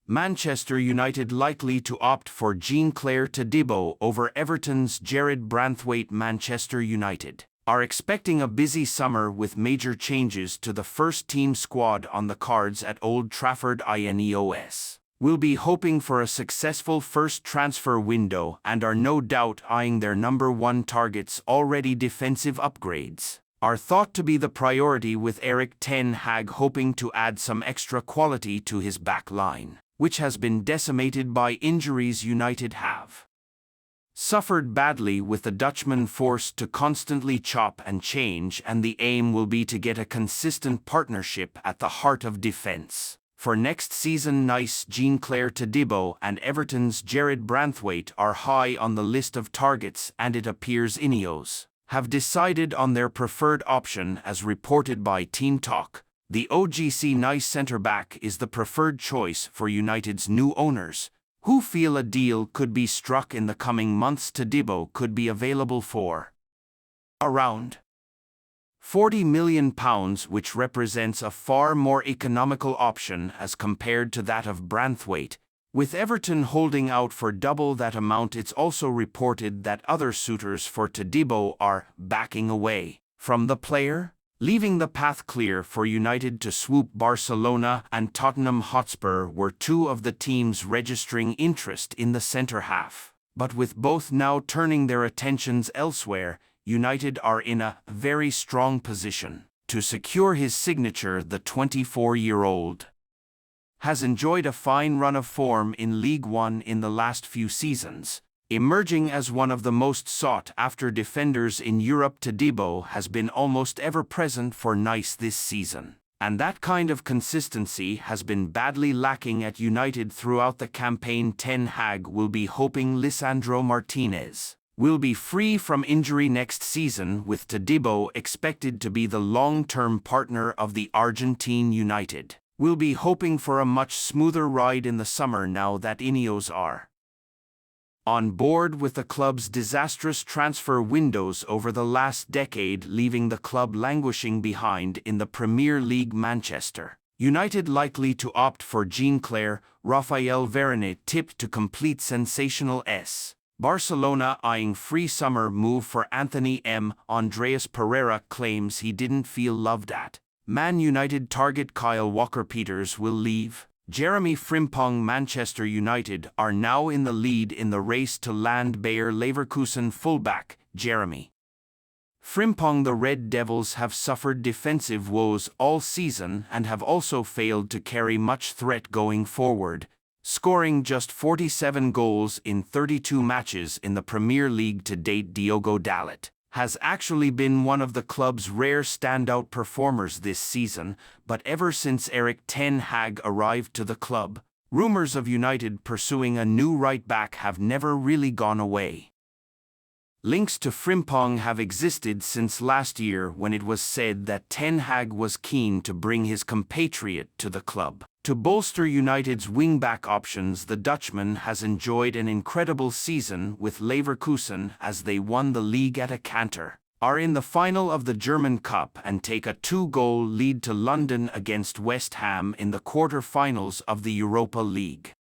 Manchester United likely to opt for Jean-Clair Todibo over Everton's Jared Branthwaite. Manchester United are expecting a busy summer with major changes to the first-team squad on the cards at Old Trafford. INEOS will be hoping for a successful first transfer window and are no doubt eyeing their number one targets. Already defensive upgrades are thought to be the priority, with Erik ten Hag hoping to add some extra quality to his back line, which has been decimated by injuries. United have suffered badly, with the Dutchman forced to constantly chop and change, and the aim will be to get a consistent partnership at the heart of defense for next season. Nice Jean-Clair Todibo and Everton's Jared Branthwaite are high on the list of targets, and it appears INEOS have decided on their preferred option. As reported by Team Talk, the OGC Nice centre-back is the preferred choice for United's new owners, who feel a deal could be struck in the coming months. Todibo could be available for around £40 million, which represents a far more economical option as compared to that of Branthwaite, with Everton holding out for double that amount. It's also reported that other suitors for Todibo are backing away from the player, leaving the path clear for United to swoop. Barcelona and Tottenham Hotspur were two of the teams registering interest in the centre-half, but with both now turning their attentions elsewhere, United are in a very strong position to secure his signature. The 24-year-old has enjoyed a fine run of form in League One in the last few seasons, emerging as one of the most sought-after defenders in Europe. Todibo has been almost ever present for Nice this season, and that kind of consistency has been badly lacking at United throughout the campaign. Ten Hag will be hoping Lisandro Martinez will be free from injury next season, with Todibo expected to be the long-term partner of the Argentine. United will be hoping for a much smoother ride in the summer now that INEOS are on board with the club's disastrous transfer windows over the last decade, leaving the club languishing behind in the Premier League. Manchester United likely to opt for Jean-Clair. Raphael Varane tipped to complete sensational S. Barcelona eyeing free summer move for Anthony M. Andreas Pereira claims he didn't feel loved at Man United. Target Kyle Walker-Peters will leave. Jeremy Frimpong. Manchester United are now in the lead in the race to land Bayer Leverkusen fullback Jeremy Frimpong. The Red Devils have suffered defensive woes all season and have also failed to carry much threat going forward, scoring just 47 goals in 32 matches in the Premier League to date. Diogo Dalot has actually been one of the club's rare standout performers this season, but ever since Erik ten Hag arrived to the club, rumors of United pursuing a new right-back have never really gone away. Links to Frimpong have existed since last year, when it was said that Ten Hag was keen to bring his compatriot to the club. To bolster United's wing-back options, the Dutchman has enjoyed an incredible season with Leverkusen as they won the league at a canter, are in the final of the German Cup, and take a 2-goal lead to London against West Ham in the quarter-finals of the Europa League.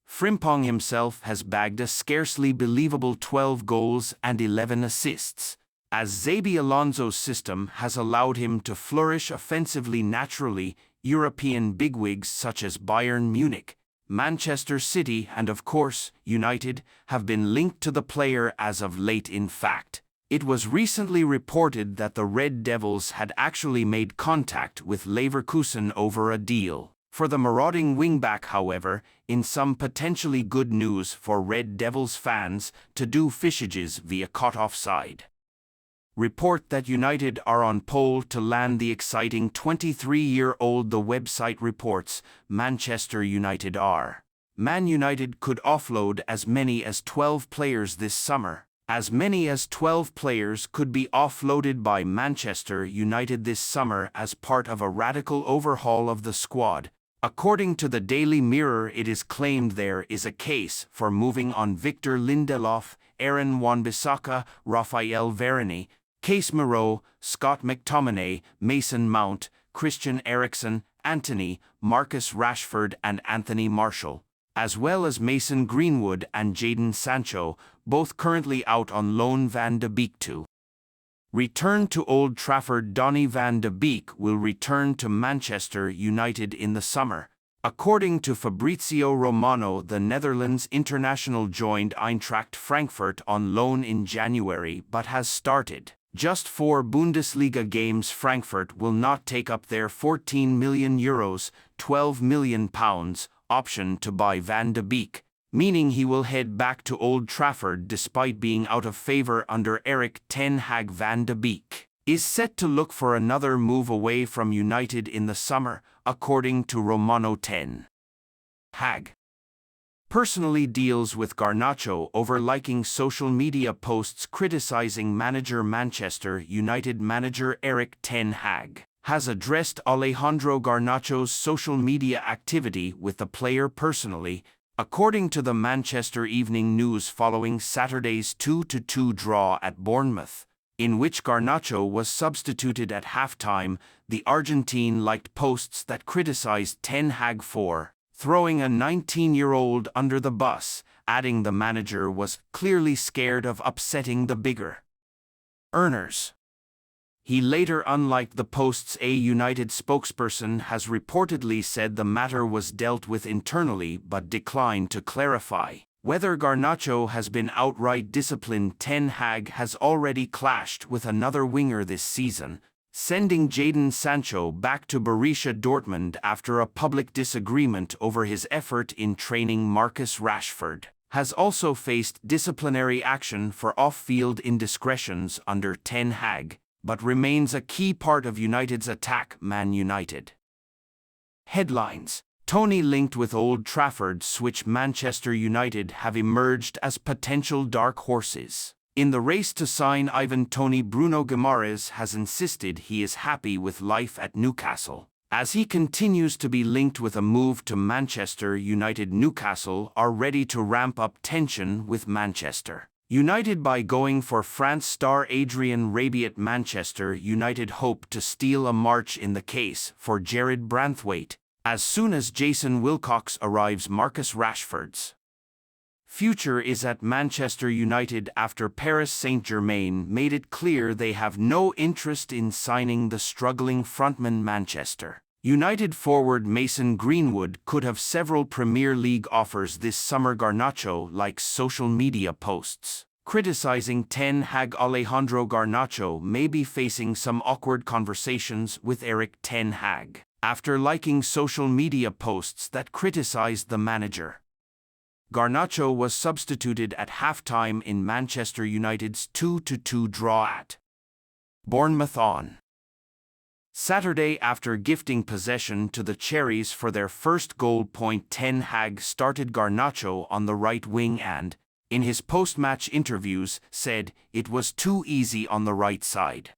Frimpong himself has bagged a scarcely believable 12 goals and 11 assists, as Xabi Alonso's system has allowed him to flourish offensively naturally. European bigwigs such as Bayern Munich, Manchester City and of course United have been linked to the player as of late. In fact, it was recently reported that the Red Devils had actually made contact with Leverkusen over a deal for the marauding wingback. However, in some potentially good news for Red Devils fans, to do Fishages via caught offside report that United are on pole to land the exciting 23-year-old. The website reports Manchester United are. Man United could offload as many as 12 players this summer. As many as 12 players could be offloaded by Manchester United this summer as part of a radical overhaul of the squad. According to the Daily Mirror, it is claimed there is a case for moving on Victor Lindelof, Aaron Wan-Bissaka, Raphael Varane, Case Moreau, Scott McTominay, Mason Mount, Christian Eriksen, Antony, Marcus Rashford and Anthony Martial, as well as Mason Greenwood and Jadon Sancho, both currently out on loan. Van de Beek to return to Old Trafford. Donny van de Beek will return to Manchester United in the summer. According to Fabrizio Romano, the Netherlands international joined Eintracht Frankfurt on loan in January but has started just 4 Bundesliga games. Frankfurt will not take up their €14 million, £12 million option to buy Van de Beek, meaning he will head back to Old Trafford despite being out of favour under Erik ten Hag. Van de Beek is set to look for another move away from United in the summer, according to Romano. Ten Hag personally deals with Garnacho over liking social media posts criticizing manager. Manchester United manager Erik ten Hag has addressed Alejandro Garnacho's social media activity with the player personally, according to the Manchester Evening News following Saturday's 2-2 draw at Bournemouth, in which Garnacho was substituted at halftime. The Argentine liked posts that criticized Ten Hag for throwing a 19-year-old under the bus, adding the manager was clearly scared of upsetting the bigger earners. He later unliked the posts. A United spokesperson has reportedly said the matter was dealt with internally but declined to clarify whether Garnacho has been outright disciplined. Ten Hag has already clashed with another winger this season, sending Jadon Sancho back to Borussia Dortmund after a public disagreement over his effort in training. Marcus Rashford has also faced disciplinary action for off-field indiscretions under Ten Hag, but remains a key part of United's attack. Man United headlines: Toney linked with Old Trafford switch. Manchester United have emerged as potential dark horses in the race to sign Ivan Toney. Bruno Guimaraes has insisted he is happy with life at Newcastle, as he continues to be linked with a move to Manchester United. Newcastle are ready to ramp up tension with Manchester United by going for France star Adrien Rabiot. Manchester United hope to steal a march in the case for Jared Branthwaite as soon as Jason Wilcox arrives. Marcus Rashford's future is at Manchester United after Paris Saint-Germain made it clear they have no interest in signing the struggling frontman. Manchester United forward Mason Greenwood could have several Premier League offers this summer. Garnacho likes social media posts criticizing Ten Hag. Alejandro Garnacho may be facing some awkward conversations with Erik ten Hag after liking social media posts that criticized the manager. Garnacho was substituted at halftime in Manchester United's 2-2 draw at Bournemouth on Saturday after gifting possession to the Cherries for their first goal. Ten Hag started Garnacho on the right wing and, in his post-match interviews, said it was too easy on the right side.